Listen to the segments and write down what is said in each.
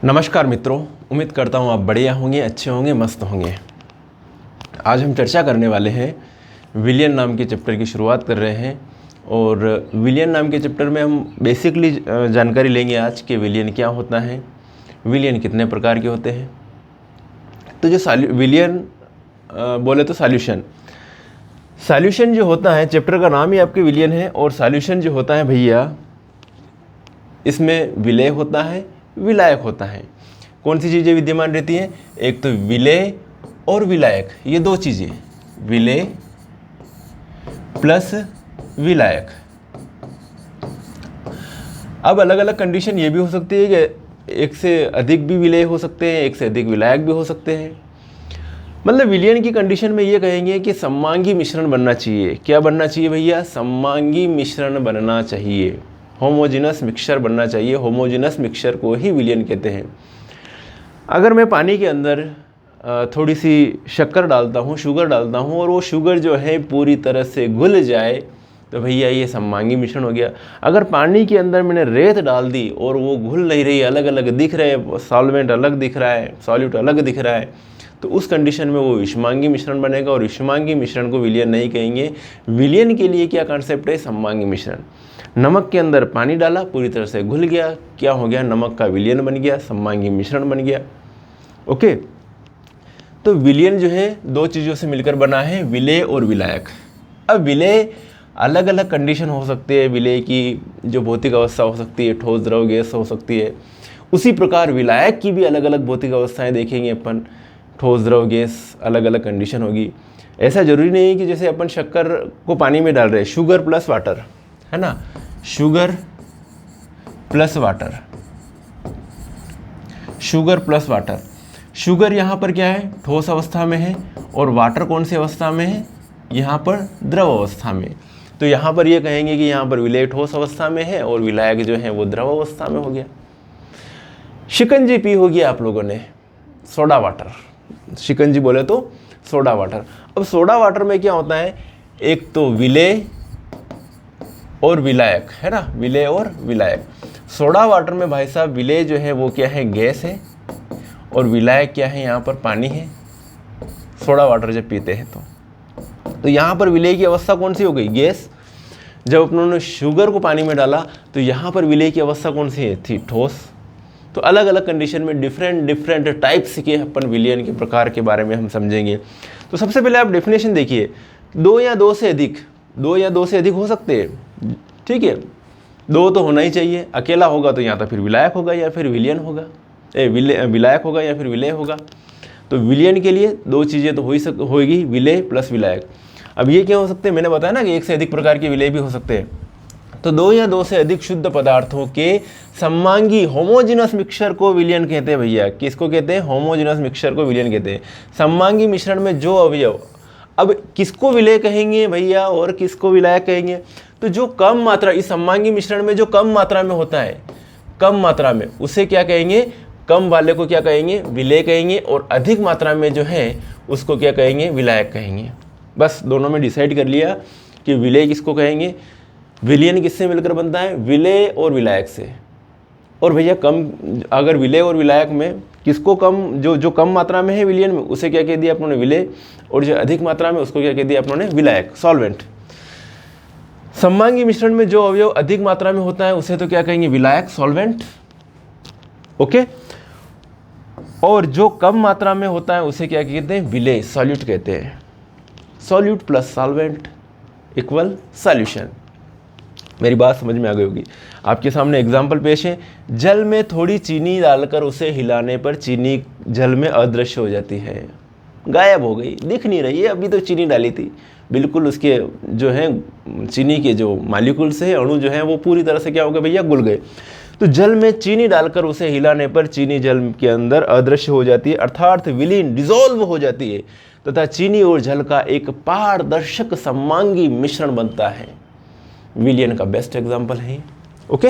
नमस्कार मित्रों, उम्मीद करता हूँ आप बढ़िया होंगे, अच्छे होंगे, मस्त होंगे। आज हम चर्चा करने वाले हैं विलियन नाम के चैप्टर की शुरुआत कर रहे हैं। और विलियन नाम के चैप्टर में हम बेसिकली जानकारी लेंगे आज कि विलियन क्या होता है, विलियन कितने प्रकार के होते हैं। तो जो विलियन बोले तो सॉल्यूशन जो होता है, चैप्टर का नाम ही आपके विलियन है। और सॉल्यूशन जो होता है भैया, इसमें विलेय होता है, विलायक होता है। कौन सी चीज़ें विद्यमान रहती हैं? एक तो विलेय और विलायक, ये दो चीज़ें, विलेय प्लस विलायक। अब अलग अलग कंडीशन ये भी हो सकती है कि एक से अधिक भी विलेय हो सकते हैं, एक से अधिक विलायक भी हो सकते हैं। मतलब विलियन की कंडीशन में ये कहेंगे कि सममांगी मिश्रण बनना चाहिए। क्या बनना चाहिए भैया? सममांगी मिश्रण बनना चाहिए, होमोजेनस मिक्सचर बनना चाहिए। होमोजेनस मिक्सचर को ही विलियन कहते हैं। अगर मैं पानी के अंदर थोड़ी सी शक्कर डालता हूँ, शुगर डालता हूँ, और वो शुगर जो है पूरी तरह से घुल जाए, तो भैया ये सममांगी मिश्रण हो गया। अगर पानी के अंदर मैंने रेत डाल दी और वो घुल नहीं रही, अलग अलग दिख रहे, सॉल्वेंट अलग दिख रहा है, सॉल्यूट अलग दिख रहा है, तो उस कंडीशन में वो विषमांगी मिश्रण बनेगा। और विषमांगी मिश्रण को विलियन नहीं कहेंगे। विलियन के लिए क्या कॉन्सेप्ट है? सममांगी मिश्रण। नमक के अंदर पानी डाला, पूरी तरह से घुल गया, क्या हो गया? नमक का विलियन बन गया, सममांगी मिश्रण बन गया। ओके, तो विलियन जो है दो चीज़ों से मिलकर बना है, विलेय और विलायक। अब विलेय अलग अलग कंडीशन हो सकती है। विलेय की जो भौतिक अवस्था हो सकती है, ठोस, द्रव, गैस हो सकती है। उसी प्रकार विलायक की भी अलग अलग भौतिक अवस्थाएं देखेंगे अपन, ठोस, द्रव, गैस, अलग अलग कंडीशन होगी। ऐसा जरूरी नहीं है कि जैसे अपन शक्कर को पानी में डाल रहे हैं, शुगर प्लस वाटर, है ना, sugar plus water, sugar plus water. Sugar यहाँ पर क्या है? ठोस अवस्था में है। और वाटर कौन सी अवस्था में है? यहाँ पर द्रव अवस्था में। तो यहाँ पर ये कहेंगे कि यहाँ पर विलेय ठोस अवस्था में है और विलायक जो है वो द्रव अवस्था में हो गया। शिकंजी पी होगी आप लोगों ने, सोडा वाटर, शिकंजी बोले तो सोडा वाटर। अब सोडा वाटर में क्या होता है? एक तो विलेय और विलायक, है ना, विलेय और विलायक। सोडा वाटर में भाई साहब विलेय जो है वो क्या है? गैस है। और विलायक क्या है? यहाँ पर पानी है। सोडा वाटर जब पीते हैं तो यहाँ पर विलेय की अवस्था कौन सी हो गई? गैस। जब अपनों ने शुगर को पानी में डाला तो यहाँ पर विलेय की अवस्था कौन सी थी? ठोस। तो अलग अलग कंडीशन में डिफरेंट टाइप्स के अपन विलियन के प्रकार के बारे में हम समझेंगे। तो सबसे पहले आप डेफिनेशन देखिए, दो या दो से अधिक हो सकते हैं, ठीक है, दो तो होना ही चाहिए। अकेला होगा तो या तो फिर विलायक होगा या फिर विलियन होगा, विलायक होगा या फिर विलेय होगा। तो विलियन के लिए दो चीज़ें तो होगी, विलेय प्लस विलायक। अब ये क्या हो सकते हैं? मैंने बताया ना कि एक से अधिक प्रकार के विलेय भी हो सकते हैं। तो दो या दो से अधिक शुद्ध पदार्थों के सममांगी होमोजेनस मिक्सचर को विलियन कहते हैं भैया। किसको कहते हैं? होमोजेनस मिक्सचर को विलियन कहते हैं। सममांगी मिश्रण में जो अवयव, अब किसको विलेय कहेंगे भैया और किसको विलायक कहेंगे? तो जो कम मात्रा, इस सममांगी मिश्रण में जो कम मात्रा में होता है, कम मात्रा में, उसे क्या कहेंगे? कम वाले को क्या कहेंगे? विलेय कहेंगे। और अधिक मात्रा में जो है उसको क्या कहेंगे? विलायक कहेंगे। बस दोनों में डिसाइड कर लिया कि विलेय किसको कहेंगे। विलियन किससे मिलकर बनता है? विलेय और विलायक से। और भैया कम, अगर विलेय और विलायक में किसको कम, जो कम मात्रा में है विलियन में, उसे क्या कह दिया अपनों ने? विलेय। और जो अधिक मात्रा में उसको क्या कह दिया अपनों ने? विलायक, सॉल्वेंट। सममांगी मिश्रण में जो अवयव अधिक मात्रा में होता है उसे तो क्या कहेंगे? विलायक, सॉल्वेंट। ओके। और जो कम मात्रा में होता है उसे क्या कहते हैं? विलेय, सॉल्यूट कहते हैं। Solute plus solvent equal solution. मेरी बात समझ में आ गई होगी। आपके सामने एग्जाम्पल पेश है। जल में थोड़ी चीनी डालकर उसे हिलाने पर चीनी जल में अदृश्य हो जाती है, गायब हो गई, दिख नहीं रही है। अभी तो चीनी डाली थी, बिल्कुल उसके जो है चीनी के जो मॉलिक्यूल्स है, अणु जो है वो पूरी तरह से क्या हो गए भैया? गुल गए। तो जल में चीनी डालकर उसे हिलाने पर चीनी जल के अंदर अदृश्य हो जाती है, अर्थात विलीन, डिसॉल्व हो जाती है, तथा चीनी और जल का एक पारदर्शक सममांगी मिश्रण बनता है। विलियन का बेस्ट एग्जांपल है। ओके,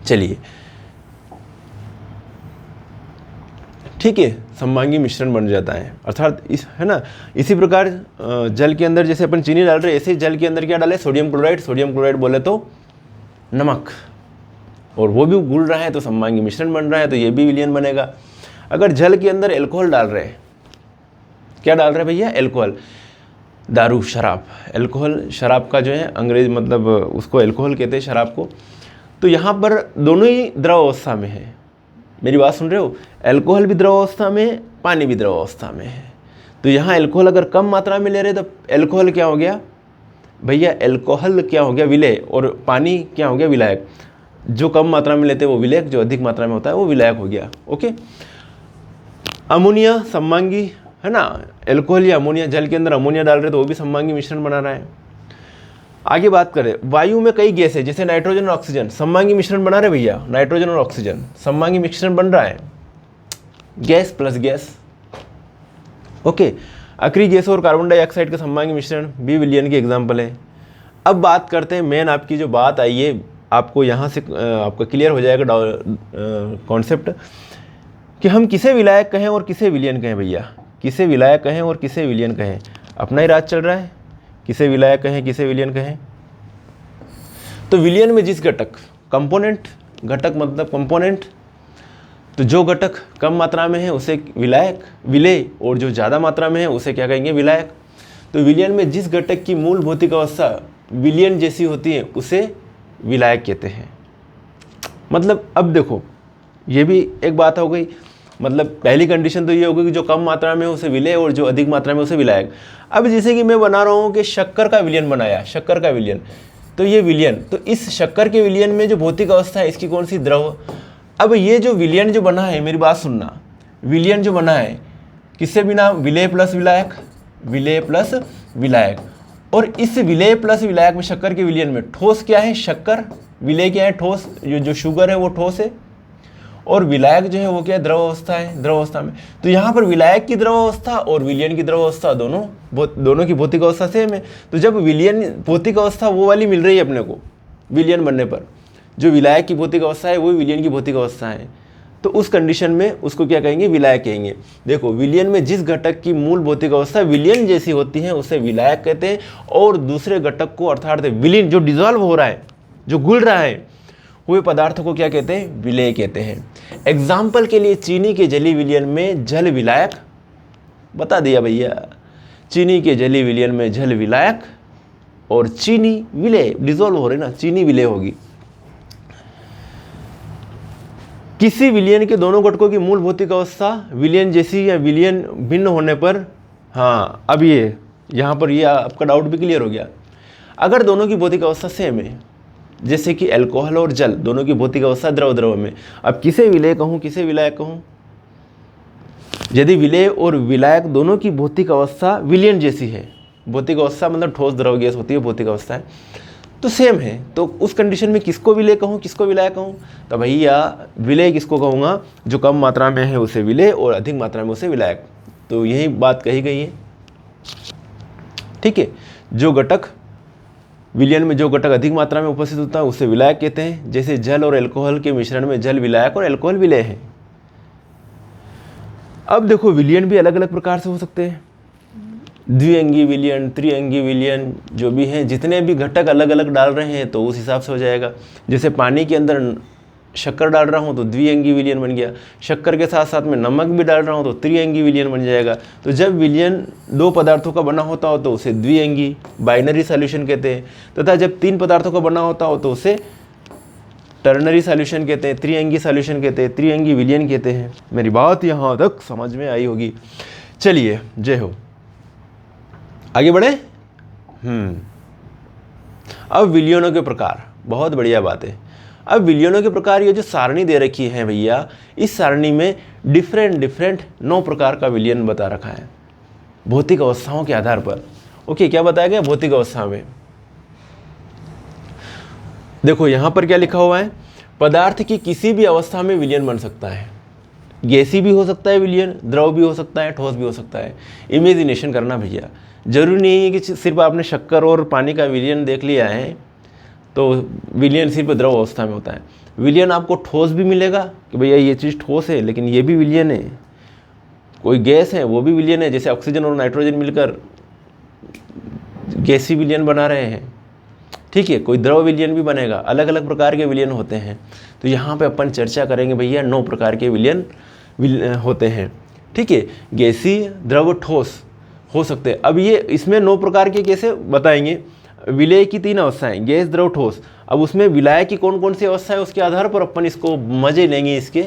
चलिए, ठीक है, सममांगी मिश्रण बन जाता है, अर्थात इस, है ना। इसी प्रकार जल के अंदर जैसे अपन चीनी डाल रहे हैं, ऐसे जल के अंदर क्या डाले? Sodium chloride. सोडियम क्लोराइड बोले तो नमक, और वो भी घुल रहा है तो सममांगी मिश्रण बन रहा है, तो ये भी विलयन बनेगा। अगर जल के अंदर एल्कोहल डाल रहे हैं, क्या डाल रहे हैं भैया, एल्कोहल, दारू, शराब, एल्कोहल, शराब का जो है अंग्रेज मतलब उसको एल्कोहल कहते हैं शराब को। तो यहाँ पर दोनों ही द्रव अवस्था में है, मेरी बात सुन रहे हो, एल्कोहल भी द्रव अवस्था में है, पानी भी द्रव अवस्था में है। तो यहाँ एल्कोहल अगर कम मात्रा में ले रहे तो एल्कोहल क्या हो गया भैया, एल्कोहल क्या हो गया, विलेय, और पानी क्या हो गया, विलायक। जो कम मात्रा में लेते हैं वो विलेयक, जो अधिक मात्रा में होता है वो विलायक हो गया। ओके, अमोनिया सममांगी है ना, एल्कोहल या अमोनिया, जल के अंदर अमोनिया डाल रहे तो वो भी सममांगी मिश्रण बना रहा है। आगे बात करें, वायु में कई गैस है जैसे नाइट्रोजन और ऑक्सीजन, सममांगी मिश्रण बना रहे भैया, नाइट्रोजन और ऑक्सीजन सममांगी मिश्रण बन रहा है, गैस प्लस गैस। ओके, अक्रिय गैसों और कार्बन डाइऑक्साइड का सममांगी मिश्रण भी विलयन की एग्जाम्पल है। अब बात करते हैं मेन, आपकी जो बात आई है आपको यहाँ से आपका क्लियर हो जाएगा कॉन्सेप्ट कि हम किसे विलायक कहें और किसे विलयन कहें भैया, किसे विलायक कहें और किसे विलयन कहें, अपना ही राज चल रहा है, किसे विलायक कहें किसे विलयन कहें। तो विलयन में जिस घटक, कंपोनेंट, घटक मतलब कंपोनेंट, तो जो घटक कम मात्रा में है उसे विलायक, विलेय, और जो ज़्यादा मात्रा में है उसे क्या कहेंगे, विलायक। तो विलयन में जिस घटक की मूल भौतिक अवस्था विलयन जैसी होती है उसे विलायक कहते हैं। मतलब अब देखो, ये भी एक बात हो गई, मतलब पहली कंडीशन तो ये होगी कि जो कम मात्रा में है उसे विलेय और जो अधिक मात्रा में उसे विलायक। अब जैसे कि मैं बना रहा हूँ कि शक्कर का विलयन बनाया, शक्कर का विलयन, तो ये विलयन, तो इस शक्कर के विलयन में जो भौतिक अवस्था है इसकी कौन सी, द्रव। अब ये जो विलयन जो बना है, मेरी बात सुनना, विलयन जो बना है किससे बिना, विलेय प्लस विलायक, विलेय प्लस विलायक। और इस विलेय प्लस विलायक में शक्कर के विलयन में ठोस क्या है, शक्कर, विलेय क्या है, ठोस, जो शुगर है वो ठोस है, और विलायक जो है वो क्या है, द्रव अवस्था है, द्रव अवस्था में। तो यहाँ पर विलायक की द्रव अवस्था और विलयन की द्रव अवस्था दोनों की भौतिक अवस्था सेम है। तो जब विलयन भौतिक अवस्था वो वाली मिल रही है अपने को विलयन बनने पर, जो विलायक की भौतिक अवस्था है वही विलयन की भौतिक अवस्था है, तो उस कंडीशन में उसको क्या कहेंगे, विलायक कहेंगे। देखो, विलयन में जिस घटक की मूल भौतिक अवस्था विलयन जैसी होती है उसे विलायक कहते हैं, और दूसरे घटक को अर्थात विलीन, जो डिजॉल्व हो रहा है, जो घुल रहा है, हुए पदार्थ को क्या कहते हैं, विलेय कहते हैं। एग्जाम्पल के लिए चीनी के जली विलयन में जल विलायक, बता दिया भैया, चीनी के जली विलयन में जल विलायक और चीनी विलेय, डिजॉल्व हो रही ना, चीनी विलेय होगी। किसी विलयन के दोनों घटकों की मूल भौतिक अवस्था विलयन जैसी या विलयन भिन्न होने पर, हाँ अब ये यहाँ पर ये आपका डाउट भी क्लियर हो गया। अगर दोनों की भौतिक अवस्था सेम है, जैसे कि अल्कोहल और जल, दोनों की भौतिक अवस्था द्रव द्रव में, अब किसे विलेय कहूँ किसे विलायक कहूँ। यदि विलेय और विलायक दोनों की भौतिक अवस्था विलयन जैसी है, भौतिक अवस्था मतलब ठोस द्रव गैस होती है भौतिक अवस्था है, तो सेम है, तो उस कंडीशन में किसको विलेय कहूँ किसको विलायक कहूँ। तो भैया विलेय किसको कहूँगा, जो कम मात्रा में है उसे विलेय और अधिक मात्रा में उसे विलायक। तो यही बात कही गई है, ठीक है। जो घटक विलयन में जो घटक अधिक मात्रा में उपस्थित होता है उसे विलायक कहते हैं, जैसे जल और अल्कोहल के मिश्रण में जल विलायक और अल्कोहल विलेय है। अब देखो, विलयन भी अलग अलग प्रकार से हो सकते हैं, द्विअंगी विलयन, त्रिअंगी विलयन, जो भी हैं, जितने भी घटक अलग अलग डाल रहे हैं तो उस हिसाब से हो जाएगा। जैसे पानी के अंदर शक्कर डाल रहा हूँ तो द्विअंगी विलयन बन गया, शक्कर के साथ साथ में नमक भी डाल रहा हूँ तो त्रिअंगी विलयन बन जाएगा। तो जब विलयन दो पदार्थों का बना होता हो तो उसे द्विअंगी बाइनरी सॉल्यूशन कहते हैं, तथा जब तीन पदार्थों का बना होता हो तो उसे टर्नरी सॉल्यूशन कहते हैं, त्रिअंगी सॉल्यूशन कहते हैं, त्रिअंगी विलयन कहते हैं। मेरी बात यहाँ तक समझ में आई होगी। चलिए, जय हो, आगे बढ़े। अब विलयनों के प्रकार, बहुत बढ़िया बात है। अब विलयनों के प्रकार, ये जो सारणी दे रखी है भैया, इस सारणी में डिफरेंट 9 प्रकार का विलयन बता रखा है भौतिक अवस्थाओं के आधार पर। ओके, क्या बताया गया भौतिक अवस्था में। देखो यहाँ पर क्या लिखा हुआ है, पदार्थ की किसी भी अवस्था में विलयन बन सकता है, गैसी भी हो सकता है विलयन, द्रव भी हो सकता है, ठोस भी हो सकता है। इमेजिनेशन करना भैया, जरूरी नहीं है कि सिर्फ आपने शक्कर और पानी का विलयन देख लिया है तो विलयन सिर्फ द्रव अवस्था में होता है। विलयन आपको ठोस भी मिलेगा कि भैया ये चीज़ ठोस है लेकिन ये भी विलयन है, कोई गैस है वो भी विलयन है, जैसे ऑक्सीजन और नाइट्रोजन मिलकर गैसी विलयन बना रहे हैं, ठीक है, कोई द्रव विलयन भी बनेगा, अलग अलग प्रकार के विलयन होते हैं। तो यहाँ पे अपन चर्चा करेंगे भैया 9 प्रकार के विलयन होते हैं। ठीक है, गैसीय, द्रव, ठोस हो सकते हैं। अब ये इसमें 9 प्रकार के कैसे बताएंगे, विलय की 3 अवस्थाएं, गैस, द्रव, ठोस। अब उसमें विलय की कौन कौन सी अवस्था है उसके आधार पर अपन इसको मजे लेंगे। इसके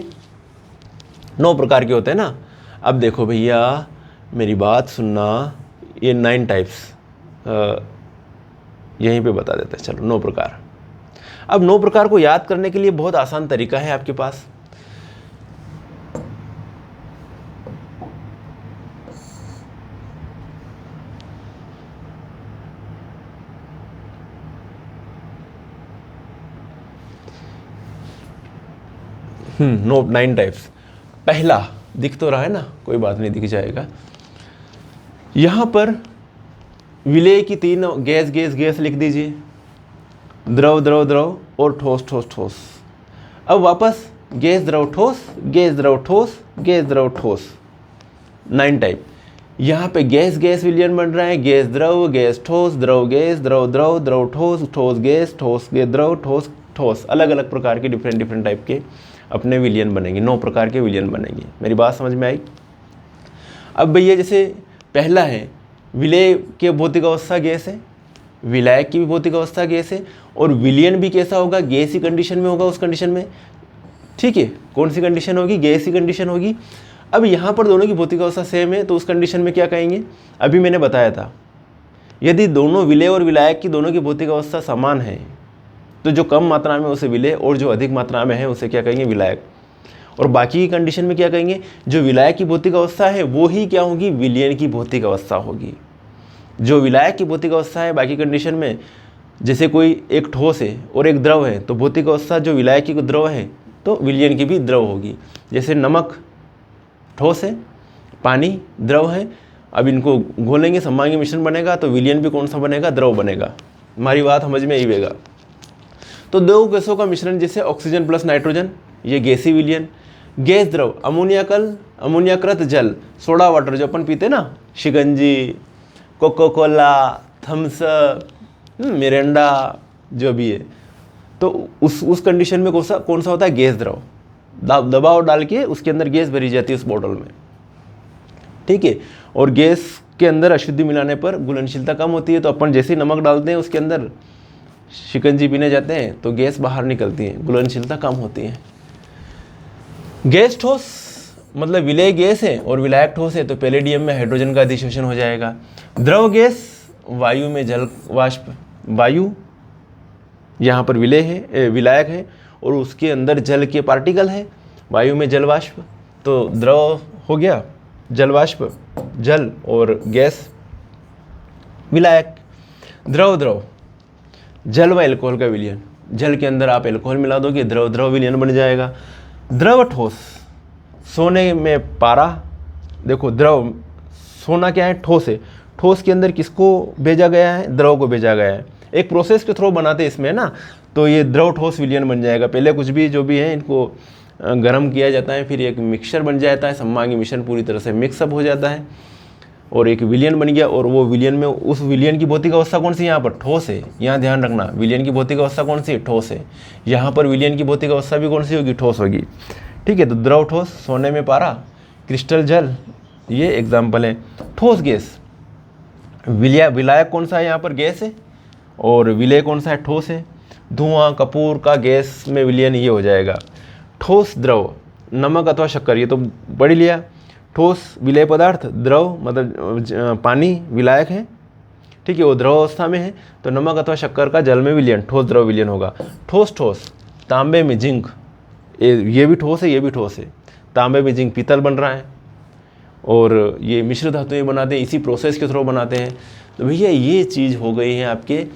9 प्रकार के होते हैं ना। अब देखो भैया मेरी बात सुनना, ये 9 टाइप्स यहीं पे बता देते हैं। चलो 9 प्रकार। अब 9 प्रकार को याद करने के लिए बहुत आसान तरीका है आपके पास। No 9 types. पहला दिख तो रहा है ना, कोई बात नहीं, दिख जाएगा। यहां पर विलय की 3, गैस गैस गैस लिख दीजिए, द्रव द्रव द्रव और ठोस ठोस ठोस। अब वापस गैस द्रव ठोस, गैस द्रव ठोस, गैस द्रव ठोस, 9 टाइप। यहाँ पे गैस गैस विलयन बन रहा है, गैस द्रव, गैस ठोस, द्रव गैस, द्रव द्रव, द्रव ठोस, ठोस गैस, ठोस गैस द्रव, ठोस ठोस। अलग अलग प्रकार के डिफरेंट टाइप के अपने विलयन बनेंगे, 9 प्रकार के विलयन बनेंगे। मेरी बात समझ में आई? अब भैया जैसे पहला है, विलय की भौतिक अवस्था गैस है, विलायक की भी भौतिक अवस्था गैस है, और विलयन भी कैसा होगा, गैस ही कंडीशन में होगा। उस कंडीशन में ठीक है, कौन सी कंडीशन होगी, गैस ही कंडीशन होगी। अब यहाँ पर दोनों की भौतिक अवस्था सेम है, तो उस कंडीशन में क्या कहेंगे, अभी मैंने बताया था, यदि दोनों विलय और विलायक की दोनों की भौतिक अवस्था समान है तो जो कम मात्रा में उसे विलय और जो अधिक मात्रा में है उसे क्या कहेंगे, विलायक। और बाकी की कंडीशन में क्या कहेंगे, जो विलायक की भौतिक अवस्था है वो ही क्या होगी, विलयन की भौतिक अवस्था होगी। जो विलायक की भौतिक अवस्था है बाकी कंडीशन में, जैसे कोई एक ठोस है और एक द्रव है, तो भौतिक अवस्था जो विलायक की द्रव है तो विलयन की भी द्रव होगी। जैसे नमक ठोस है, पानी द्रव है, अब इनको घोलेंगे, सममांगी मिश्रण बनेगा, तो विलयन भी कौन सा बनेगा, द्रव बनेगा। हमारी बात समझ में आएगा। तो 2 गैसों का मिश्रण जैसे ऑक्सीजन प्लस नाइट्रोजन, ये गैसी विलयन। गैस द्रव, अमोनियाकृत जल, सोडा वाटर जो अपन पीते ना, shikanji, Coca Cola, Thums Up, Mirinda, जो भी है, तो उस कंडीशन में कौन सा होता है, गैस द्रव। दबाव डाल के उसके अंदर गैस भरी जाती है उस बोतल में। ठीक है, और गैस के अंदर अशुद्धि मिलाने पर घुलनशीलता कम होती है, तो अपन जैसे ही नमक डालते हैं उसके अंदर, शिकंजी पीने जाते हैं तो गैस बाहर निकलती है, घुलनशीलता कम होती है। गैस ठोस मतलब विलय गैस है और विलायक ठोस है, तो पैलेडियम में हाइड्रोजन का अधिशोषण हो जाएगा। द्रव गैस, वायु में जल वाष्प, वायु यहाँ पर विलय है, विलायक है, और उसके अंदर जल के पार्टिकल है, वायु में जल वाष्प, तो द्रव हो गया जल वाष्प, जल, और गैस विलायक। द्रव द्रव, जल व एल्कोहल का विलयन, जल के अंदर आप एल्कोहल मिला दोगे, द्रव द्रव विलयन बन जाएगा। द्रव ठोस, सोने में पारा, देखो द्रव, सोना क्या है, ठोस है, ठोस के अंदर किसको भेजा गया है, द्रव को भेजा गया है। एक प्रोसेस के थ्रू बनाते हैं इसमें ना, तो ये द्रव ठोस विलयन बन जाएगा। पहले कुछ भी जो भी है इनको गर्म किया जाता है, फिर एक मिक्सचर बन जाता है, सममांगी मिश्रण पूरी तरह से मिक्सअप हो जाता है और एक विलयन बन गया। और वो विलयन में, उस विलयन की भौतिक अवस्था कौन सी, यहाँ पर ठोस है। यहाँ ध्यान रखना, विलयन की भौतिक अवस्था कौन सी है, ठोस है। यहाँ पर विलयन की भौतिक अवस्था भी कौन सी होगी, ठोस होगी। ठीक है, तो द्रव ठोस, सोने में पारा, क्रिस्टल जल, ये एग्जाम्पल है। ठोस गैस, विलायक कौन सा है, यहाँ पर गैस है, और विलय कौन सा है, ठोस है। धुआं, कपूर का गैस में विलयन ये हो जाएगा। ठोस द्रव, नमक अथवा शक्कर, ये तो पढ़ लिया। ठोस विलय पदार्थ, द्रव मतलब पानी विलायक है, ठीक है, वो द्रव अवस्था में है, तो नमक अथवा शक्कर का जल में विलयन, ठोस द्रव विलयन होगा। ठोस ठोस, तांबे में जिंक, ये भी ठोस है, ये भी ठोस है। तांबे में जिंक पीतल बन रहा है, और ये मिश्र धातुएं बनाते हैं, इसी प्रोसेस के थ्रू बनाते हैं। तो भैया ये चीज़ हो गई है आपके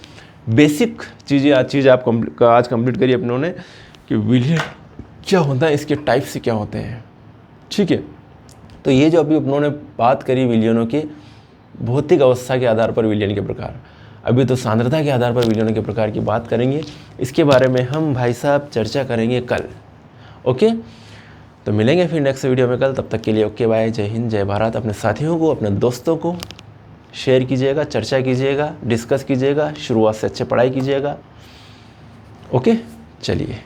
बेसिक चीज़ें। आप आज कंप्लीट करिए अपनों ने कि विलयन क्या होता है, इसके टाइप से क्या होते हैं। ठीक है, तो ये जो अभी अपनों ने बात करी विलयनों के भौतिक अवस्था के आधार पर विलयन के प्रकार, अभी तो सांद्रता के आधार पर विलयनों के प्रकार की बात करेंगे। इसके बारे में हम भाई साहब चर्चा करेंगे कल। ओके, तो मिलेंगे फिर नेक्स्ट वीडियो में कल। तब तक के लिए ओके बाय, जय हिंद, जय भारत। अपने साथियों को, अपने दोस्तों को शेयर कीजिएगा, चर्चा कीजिएगा, डिस्कस कीजिएगा, शुरुआत से अच्छे पढ़ाई कीजिएगा। ओके, चलिए।